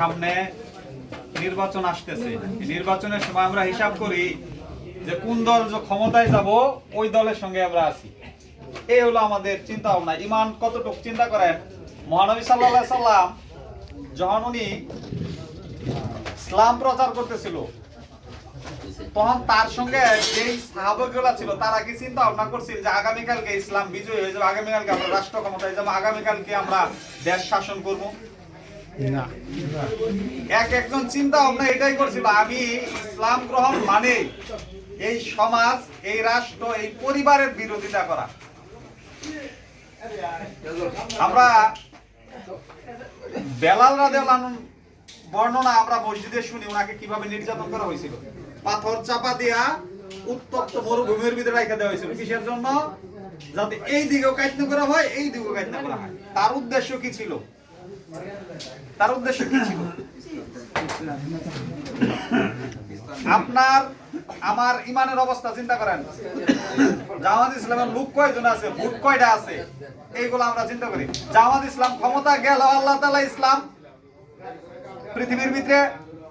সামনে নির্বাচন আসতেছে। নির্বাচনের সময় আমরা হিসাব করি যে কোন দল যে ক্ষমতায় যাব ওই দলের সঙ্গে আমরা আছি। এই হলো আমাদের চিন্তা ভাবনা। ইমান কতটুকু চিন্তা করেন, মহানবী সাল্লাল্লাহু আলাইহি সাল্লাম যখন উনি ইসলাম প্রচার করতেছিল তখন তার সঙ্গে যেই সাহাবাগুলো ছিল তারা কি চিন্তা ভাবনা করছিল যে আগামীকালকে ইসলাম বিজয় হয়ে যাবে, আগামীকালকে আমরা রাষ্ট্র ক্ষমতায় যাবো, আগামীকালকে আমরা দেশ শাসন করবো? না। একজন চিন্তা ভাবনা এটাই করছিল, আমি ইসলাম গ্রহণ মানে এই সমাজ, এই রাষ্ট্র, এই পরিবারের বিরোধিতা করা। আমরা বেলাল রাদিয়াল্লাহু আনহু বর্ণনা আমরা মসজিদে শুনি ওনাকে কিভাবে নির্যাতন করা হয়েছিল। পাথর চাপা দিয়া উত্তপ্ত মরুভূমির ভিতরে রেখে দেওয়া হয়েছিল। কিসের জন্য? যাতে এই দিকেও কাটনা করা হয়, এই দিকেও কাটনা করা হয়। তার উদ্দেশ্য কি ছিল? তার উদ্দেশ্য কি ছিল? আপনার আমার ইমানের অবস্থা চিন্তা করেন। জামাত ইসলামের লোক কয়জন আছে, ভোট কয়টা আছে, এইগুলো আমরা চিন্তা করি। জামাত ইসলাম ক্ষমতা গেল, আল্লাহ তাআলা ইসলাম পৃথিবীর ভিতরে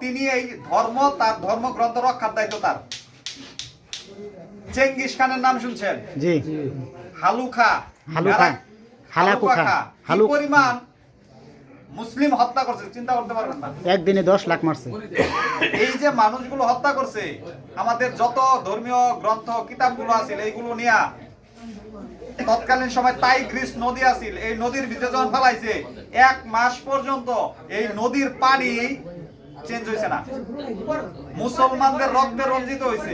তিনি এই ধর্ম, তার ধর্মগ্রন্থ রক্ষার দায়িত্ব তার। চেঙ্গিস খানের নাম শুনছেন? জি। হালুখা, পরিমাণ মুসলিম হত্যা করছে চিন্তা করতে পারবেন না। একদিনে 10 লাখ মারছে। এই যে মানুষগুলো হত্যা করছে, আমাদের যত ধর্মীয় গ্রন্থ কিতাবগুলো আছে এইগুলো নিয়ে তৎকালীন সময় টাইগ্রিস নদী আছিল, এই নদীর ভিতরে যখন ফেলাইছে 1 মাস পর্যন্ত এই নদীর পানি চেঞ্জ হয়েছে না। মুসলমানদের রক্তে রঞ্জিত হয়েছে।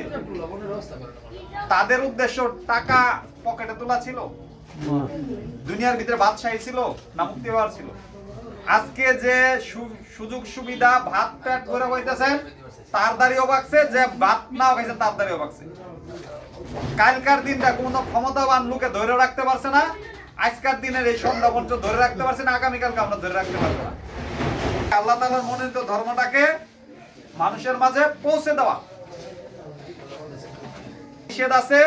তাদের উদ্দেশ্য টাকা পকেটে তোলা ছিল, দুনিয়ার ভিতরে বাদশাহী ছিল না মুক্তি পাওয়ার ছিল? আজকে যে সুযোগ সুবিধা ভাত পেট করে হইতেছেন তার দাঁড়িয়েও বাকছে, যে ভাত নাও খাইছে তার দাঁড়িয়েও বাকছে। কালকার দিনটা কোনো ক্ষমতাবান লোকে ধরে রাখতে পারছে না, আজকের দিনের এই সন্ধ্যা পর্যন্ত ধরে রাখতে পারছে না, আগামীকালকে আমরা ধরে রাখতে পারবো না। আল্লাহ তাআলার মনোনীত ধর্মটাকে মানুষের মাঝে পৌঁছে দেওয়া। নিষেধ আছে,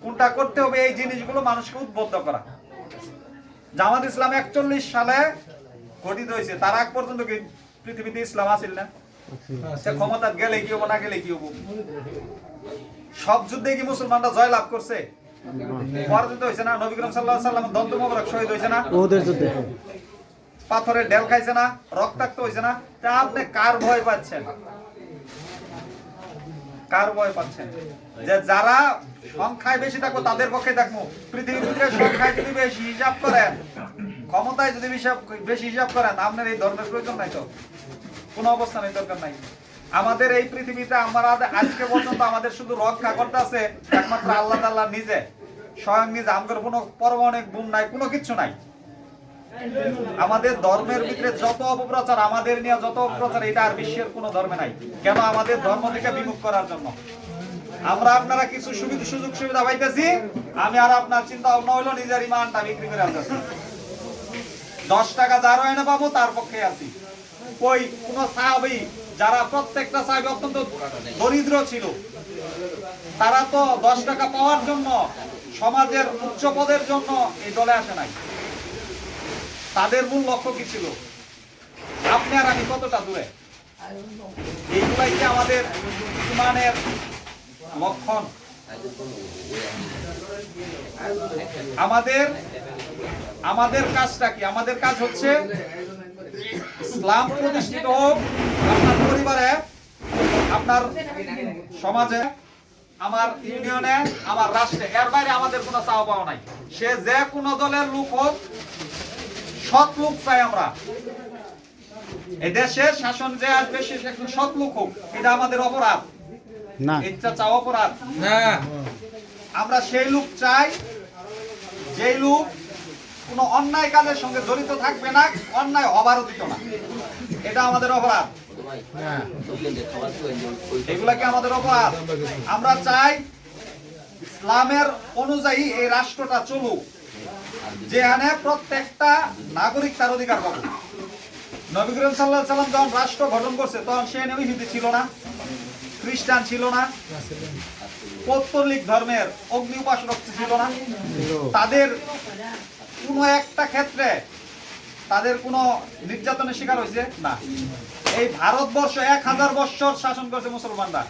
কোনটা করতে হবে, এই জিনিসগুলো মানুষকে উদ্বুদ্ধ করা। জামাত ইসলাম 41 সালে গঠিত হয়েছে। তার আগ পর্যন্ত কি পৃথিবীতে ইসলাম আছিল না? ক্ষমতা গেলে কি হবো, না গেলে কি হবো? সব যুদ্ধে কি মুসলমানরা জয় লাভ করছে? পরাজিত হয়েছে না? নবী করিম সাল্লাল্লাহু আলাইহি ওয়াসাল্লাম দন্ত মোবারক শহীদ হয়েছে না? ওদের যুদ্ধে পাথরের ঢেল খাইছে না? রক্তাক্ত হয়েছে না? তা আপনি কার ভয় পাচ্ছেন? কার ভয় পাচ্ছেন? যে যারা সংখ্যায় বেশি থাকবো তাদের পক্ষে থাকবো। পৃথিবীর ভিতরে সংখ্যায় যদি বেশি হিসাব করেন, ক্ষমতায় যদি বেশি হিসাব করেন, আপনার এই ধর্মের প্রয়োজন নাই, তো কোনো অবস্থানে দরকার নাই। আমাদের এই পৃথিবীতে আমরা আজকে পর্যন্ত আমাদের শুধু রক্ষা করতে আছে একমাত্র আল্লাহ তাআলা নিজে, স্বয়ং নিজে। আমাদের কোনো পরমাণু বোম নাই, কোনো কিছু নাই। আমাদের ধর্মের ভিতরে যত অপপ্রচার, আমাদের নিয়ে যত অপপ্রচার, এটা আর বিশ্বের কোনো ধর্মে নাই। কেন? আমাদের ধর্ম থেকে বিমুখ করার জন্য। আমরা আপনারা কিছু সুযোগ সুবিধা পাইতেছি, আমি আর আপনার চিন্তা ভাবনা হইলো নিজের ইমানটা বিক্রি করে আনতেছি। 10 টাকা যার হয় না পাবো তার পক্ষে আছি। কই কোন সাহাবী, যারা প্রত্যেকটা সাহাবী অত্যন্ত দরিদ্র ছিল, তারা তো 10 টাকা পাওয়ার জন্য, সমাজের উচ্চ পদের জন্য এই দলে আসে নাই। তাদের মূল লক্ষ্য কি ছিল? আপনি আর আমি কতটা দূরে? এইগুলাই কি আমাদের ইমানের লক্ষণ? আমাদের কাজটা কি? আমাদের কাজ হচ্ছে ইসলাম প্রতিষ্ঠিত হোক আপনার পরিবারে, আপনার সমাজে, আমার ইউনিয়নে, আমার রাষ্ট্রে। এর বাইরে আমাদের কোনো চাওয়া পাওয়া নাই। সে যে কোনো দলের লোক হোক, সৎ লোক চাই আমরা। এই দেশের শাসন যে আসবে সে একজন সৎ লোক হোক, এটা আমাদের অপরাধ না? এটা চাওয়া অপরাধ না। আমরা সেই লোক চাই যেই লোক কোনো অন্যায় কাজের সঙ্গে জড়িত থাকবে না, অন্যায় হবারও দিত না। এটা আমাদের অপরাধ। এগুলা কি আমাদের অপরাধ? আমরা চাই ইসলামের অনুযায়ী এই রাষ্ট্রটা চলুক, যেখানে প্রত্যেকটা নাগরিক তার অধিকার পাবে। নবী করিম সাল্লাল্লাহু আলাইহি ওয়াসাল্লাম যখন রাষ্ট্র গঠন করছে তখন সে ইহুদি ছিল না, খ্রিস্টান ছিল না, পৌত্তলিক ধর্মের অগ্নি উপাসক ছিল না। তাদের কোনো একটা ক্ষেত্রে তাদের কোনো নির্যাতনের শিকার হয়েছে না। এই ভারতবর্ষ 1000 বছর শাসন করেছে মুসলমানরা,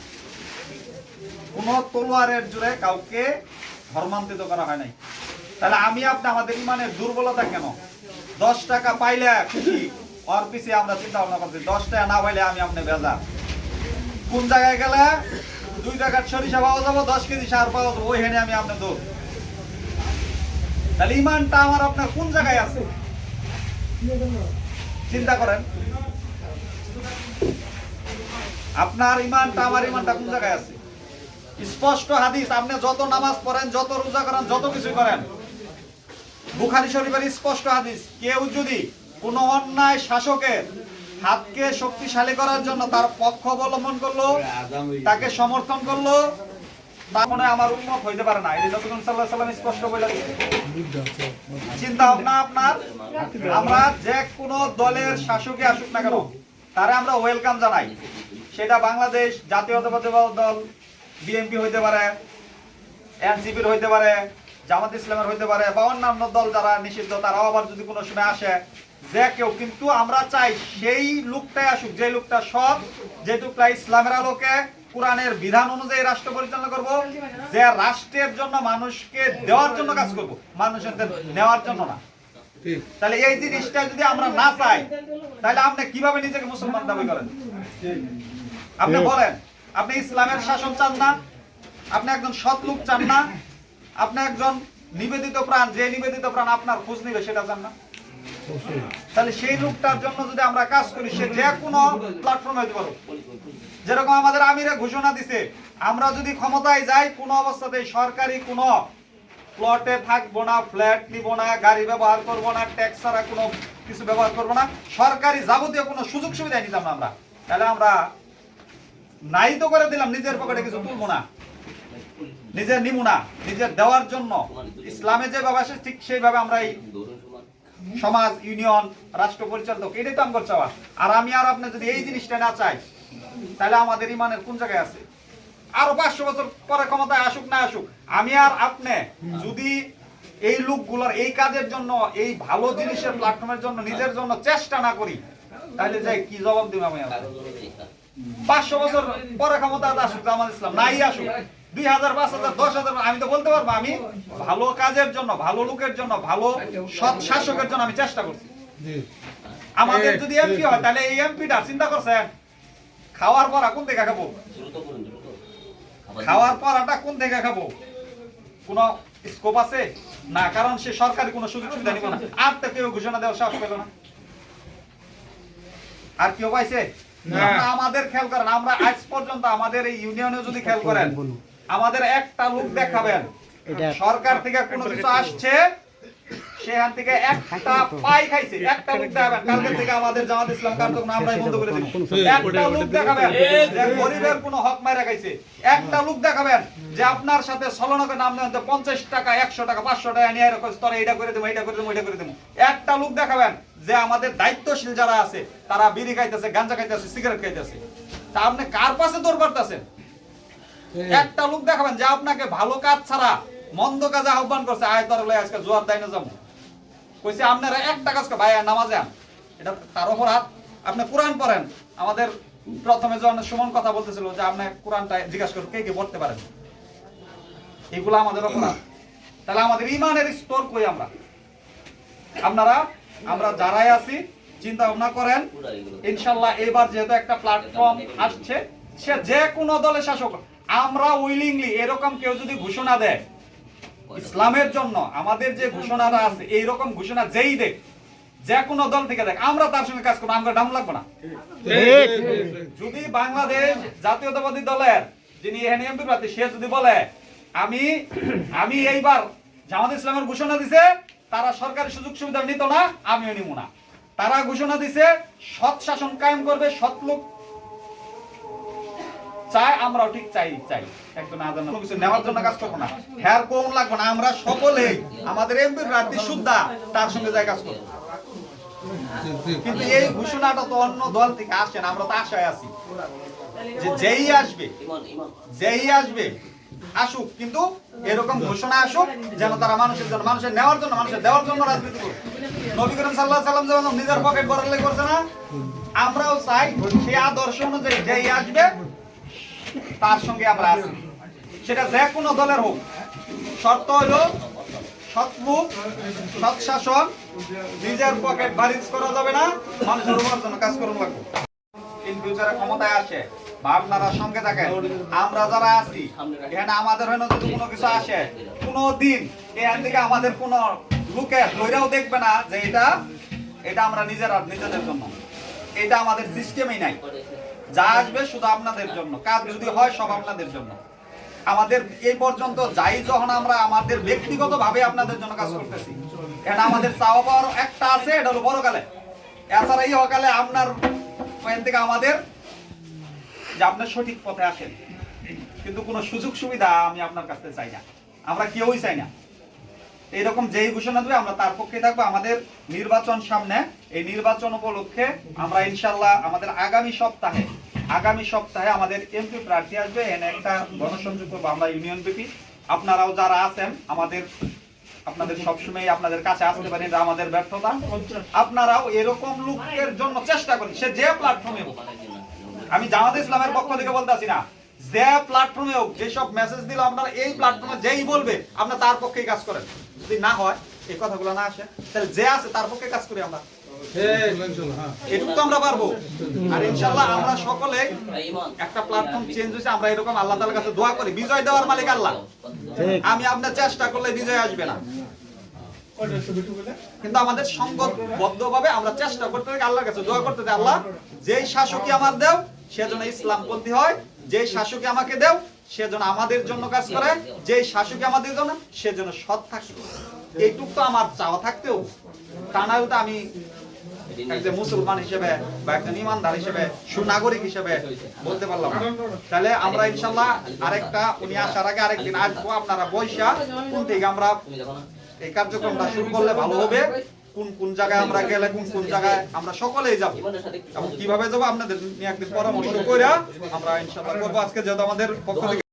কোন তলোয়ারের জোরে কাউকে ধর্মান্তরিত করা হয় নাই। তাহলে আমি আপনি আমাদের ইমানের দুর্বলতা কেন? 10 টাকা পাইলে খুশি, ওর পিছিয়ে আমরা চিন্তা ভাবনা করছি, 10 টাকা না পাইলে আমি আপনি বেজা। কোন জায়গায় গেলে 2 টাকার সরিষা পাওয়া যাবো, 10 কেজি সার পাওয়া যাবো, ওই হেনে আমি আপনি দৌড়। তাহলে ইমানটা আমার আপনার কোন জায়গায় আছে চিন্তা করেন। আপনার ইমানটা আমার ইমানটা কোন জায়গায় আছে? স্পষ্ট হাদিস, আপনি যত নামাজ পড়েন, যত রোজা করেন, যত কিছু করেন, বুখারী শরীফের স্পষ্ট হাদিস, কেউ যদি কোন অন্যায় শাসকের হাতকে শক্তিশালী করার জন্য তার পক্ষ অবলম্বন করলো, তাকে সমর্থন করলো, তার মনে আমার উম্মত হইতে পারে না। এটা নবী সাল্লাল্লাহু আলাইহি ওয়াসাল্লাম স্পষ্ট বলে দিয়েছে। চিন্তা ভাবনা আপনার, আমরা যে কোন দলের শাসকই আসুক না কেন, তারে আমরা ওয়েলকাম জানাই। সেটা বাংলাদেশ জাতীয়তাবাদী দল বিএনপি হইতে পারে, এনসিপির হইতে পারে, জামাত ইসলামের হইতে পারে, বা অন্যান্য দল যারা নিষিদ্ধ তারাও আবার যদি কোনো সময় আসে, যে কেউ, কিন্তু আমরা চাই সেই লোকটাই আসুক যে লোকটা সৎ, যে লোকটা ইসলামের আলোকে কোরআনের বিধান অনুযায়ী রাষ্ট্র পরিচালনা করব, যে রাষ্ট্রের জন্য মানুষকে দেওয়ার জন্য কাজ করব, মানুষের নেওয়ার জন্য না। তাহলে এই জিনিসটা যদি আমরা না চাই, তাহলে আপনি কিভাবে নিজেকে মুসলমান দাবি করেন? আপনি বলেন, আপনি ইসলামের শাসন চান না? আপনি একজন সৎ লোক চান না? আপনি একজন নিবেদিত প্রাণ, যে নিবেদিত প্রাণ আপনার খোঁজ নিবে সেটা চান না? তাহলে সেই লোকটার জন্য যদি আমরা কাজ করি, সে যে কোনো প্ল্যাটফর্মে হতে পারো। যেরকম আমাদের আমিরে ঘোষণা দিছে, আমরা যদি ক্ষমতায় যাই, কোনো অবস্থাতেই সরকারি কোনো প্লটে থাকবো না, ফ্ল্যাট নিব না, গাড়ি ব্যবহার করব না, ট্যাক্স ছাড়া কোনো কিছু ব্যবহার করব না, সরকারি যাবতীয় কোনো সুযোগ সুবিধা নিতাম না আমরা। তাহলে আমরা নাই তো করে দিলাম, নিজের পকেটে কিছু তুলবো না, নিজের নিবো না, নিজের দেওয়ার জন্য ইসলামে যেভাবে আসে ঠিক সেইভাবে আমরা এই সমাজ, ইউনিয়ন, রাষ্ট্র পরিচালক, এটাই তো আমার চাওয়া। আর আমি আর আপনি যদি এই জিনিসটা না চাই, তাহলে আমাদের ইমানের কোন জায়গায় আছে? আরো 500 বছর পরে ক্ষমতায় আসুক না আসুক, আমি আর আপনি যদি এই লোকগুলোর এই কাজের জন্য, এই ভালো জিনিসের প্ল্যাটফর্মের জন্য নিজের জন্য চেষ্টা না করি, তাহলে যাই কি জবাব দিব আমি? 500 বছর পরে ক্ষমতা আসুক জামাত ইসলাম, নাই আসুক 2000, 5000, 10,000, আমি তো বলতে পারবো আমি ভালো কাজের জন্য, ভালো লোকের জন্য, ভালো সৎ শাসকের জন্য আমি চেষ্টা করছি। আমাদের যদি এমপি হয়, তাহলে এই এমপিটা চিন্তা করছেন খাওয়ার পর কোন থেকে খাবো? খাওয়ার পরাটা কোন থেকে খাবো? কোন স্কোপ আছে না, কারণ সে সরকারি কোনো সুযোগ সুবিধা নিব না। আর তো কেউ ঘোষণা দেওয়ার সাহস পেল না, আর কেউ পাইছে? আমাদের খেয়াল করেন, আমরা আজ পর্যন্ত আমাদের এই ইউনিয়নে যদি খেয়াল করেন, আমাদের একটা লোক দেখাবেন সরকার থেকে কোনো কিছু আসছে, সেখান থেকে একটা পাই খাইছে, একটা লোক দেখাবেন কালকে থেকে আমাদের জামাত ইসলাম কার্যক্রম আমরাই বন্ধ করে দিব। একটা লোক দেখাবেন যে গরিবের কোনো হক মাইরা খাইছে, একটা লোক দেখাবেন যে আপনার সাথে ছলনাকে নাম দেন 50 টাকা, 100 টাকা, 500 টাকা নিয়ে এরকম তোরা এটা করে দেবো, এটা করে দেবো, এটা করে দেবো। একটা লোক দেখাবেন যে আমাদের দায়িত্বশীল যারা আছে তারা বিড়ি খাইতেছে, গাঁজা খাইতেছে, সিগারেট খাইতেছে, তা আপনি কার পাশে দৌড় পারতেছেন? একটা লোক দেখাবেন যে আপনাকে ভালো কাজ ছাড়া মন্দ কাজে আহ্বান করছে, আয় তোর লয় আজকে জোয়ার দাই না যাবো, কইছে আপনারা একটা কাজ ভাই নামাজে আন, এটা তার অপরাধ। আপনি কোরআন পড়েন, আমাদের প্রথমে যখন সুমন কথা বলতেছিল যে আপনি কোরআনটা জিজ্ঞাসা করুন কে কে পড়তে পারেন, এগুলো আমাদের অপরাধ। তাহলে আমাদের ইমানের স্তর কই আমরা? আপনারা আমরা যারাই আছি চিন্তা ভাবনা করেন, ইনশাআল্লাহ এবার যেহেতু একটা প্ল্যাটফর্ম আসছে, সে যে কোনো দলের শাসক, আমরা উইলিংলি এরকম কেউ যদি ঘোষণা দেয় ইসলামের জন্য, আমাদের যে ঘোষণাটা আছে এইরকম ঘোষণা যেই দেখ, যে কোনো দল থেকে দেখ, আমরা তার সঙ্গে কাজ করবো, আমরা ডাউন লাগবো না। যদি বাংলাদেশ জাতীয়তাবাদী দলের যিনি এমপি প্রার্থী, সে যদি বলে আমি এইবার জামাত ইসলামের ঘোষণা দিছে তারা সরকারি সুযোগ সুবিধা নিত না, আমিও নিব না, তারা ঘোষণা দিছে সৎ শাসন কায়েম করবে, সৎ লোক চাই, আমরাও ঠিক চাই একদম কিছু নেওয়ার জন্য কাজ করবো না, হ্যার কোন লাগবো না, আমরা সকলেই আমাদের এমপি প্রার্থী সুদ্ধা তার সঙ্গে যাই কাজ করবো। কিন্তু এই ঘোষণাটা তো অন্য দল থেকে আসে না, আমরা তো আশায় আছি যে যেই আসবে আসুক, কিন্তু এরকম ঘোষণা আসুক যেন তারা মানুষের জন্য, মানুষের নেওয়ার জন্য, মানুষের দেওয়ার জন্য রাজনীতি করুক। নবী করিম সাল্লাল্লাহু আলাইহি সাল্লাম যেমন নিজের পকেট ভরার লাগি করছে না, আমরাও চাই সেই আদর্শ অনুযায়ী যেই আসবে তার সঙ্গে আমরা আছি, সেটা যে কোনো দলের হোক। শর্ত হলো সৎ মুখ, সৎ শাসন, নিজের পকেট বারিজ করা যাবে না, মানুষের উপর জন্য কাজ করুন লাগবে। ইন ফিউচারে ক্ষমতায় আসে বা আপনারা সঙ্গে থাকেন, আমরা যারা আছি এখানে আমাদের হয় না, যদি কোনো কিছু আসে কোনো দিন এখান থেকে আমাদের কোনো লোকে ধৈর্যও দেখবে না যে এটা আমরা নিজেদের জন্য, এটা আমাদের সিস্টেমেই নাই। যা আসবে শুধু আপনাদের জন্য, কাজ যদি হয় সব আপনাদের জন্য। আমাদের এই পর্যন্ত যাই যখন আমরা আমাদের ব্যক্তিগতভাবে আপনাদের জন্য কাজ করতেছি, এটা আমাদের চাওয়া পাওয়ার একটা আছে, এটা হলো বড়কালে। এছাড়া এই হকালে আপনার ওখান থেকে আমাদের যে আপনার সঠিক পথে আসেন, কিন্তু কোনো সুযোগ সুবিধা আমি আপনার কাছ থেকে চাই না, আমরা কেউই চাই না। এইরকম যেই ঘোষণা দেবে আমরা তার পক্ষে থাকবো। আমাদের নির্বাচন সামনে, এই নির্বাচন উপলক্ষে আমরা ইনশাল্লাহ আমাদের আগামী সপ্তাহে আমাদের এমপি প্রার্থী আসবে, এনে একটা গণসংযোগ করবো আমরা ইউনিয়ন বিপি। আপনারাও যারা আছেন আপনাদের সবসময় আপনাদের কাছে আসতে পারেন, যে আমাদের ব্যর্থতা, আপনারাও এরকম লোকের জন্য চেষ্টা করেন, সে যে প্ল্যাটফর্মে হোক। আমি জামাত ইসলামের পক্ষ থেকে বলতে আসি না, যে প্ল্যাটফর্মে হোক, যেসব মেসেজ দিল আপনারা এই প্ল্যাটফর্মে যেই বলবে আপনারা তার পক্ষেই কাজ করেন। যদি না হয়, এই কথাগুলো না আসে, তাহলে যে আছে তার পক্ষে কাজ করি আমরা, এটুকু তো আমরা পারবো। আর ইনশাআল্লাহ আমরা সকলে একটা প্ল্যাটফর্ম চেঞ্জ হয়েছে, আমরা এরকম আল্লাহ তাআলার কাছে দোয়া করি, বিজয় দেওয়ার মালিক আল্লাহ। আমি আপনার চেষ্টা করলে বিজয় আসবে না, কিন্তু আমাদের সংগতবদ্ধভাবে আমরা চেষ্টা করতে থাকি, আল্লাহর কাছে দোয়া করতে থাকি, আল্লাহ যেই শাসকই আমার দেও সে যেন ইসলামপন্থী হয়, যেই শাসকই আমাকে দেও সে যেন আমাদের জন্য কাজ করে, যেই শাসকই আমাদের জন্য সে যেন সৎ থাকে। এইটুকু তো আমার চাওয়া থাকতেও, তা না হলে আমি একজন মুসলমান হিসেবে বা একজন ইমানদার হিসেবে, সুনাগরিক হিসেবে বলতে পারলাম না। তাহলে আমরা ইনশাল্লাহ আরেকটা, উনি আসার আগে আরেকদিন আসবো, আপনারা বৈশা কোন থেকে আমরা এই কার্যক্রমটা শুরু করলে ভালো হবে, কোন জায়গায় আমরা গেলে কোন জায়গায় আমরা সকলেই যাব এবং কিভাবে যাবো আপনাদের নিয়ে একদিন পরামর্শ করে আমরা ইনশাল্লাহ করবো। আজকে যেহেতু আমাদের পক্ষ থেকে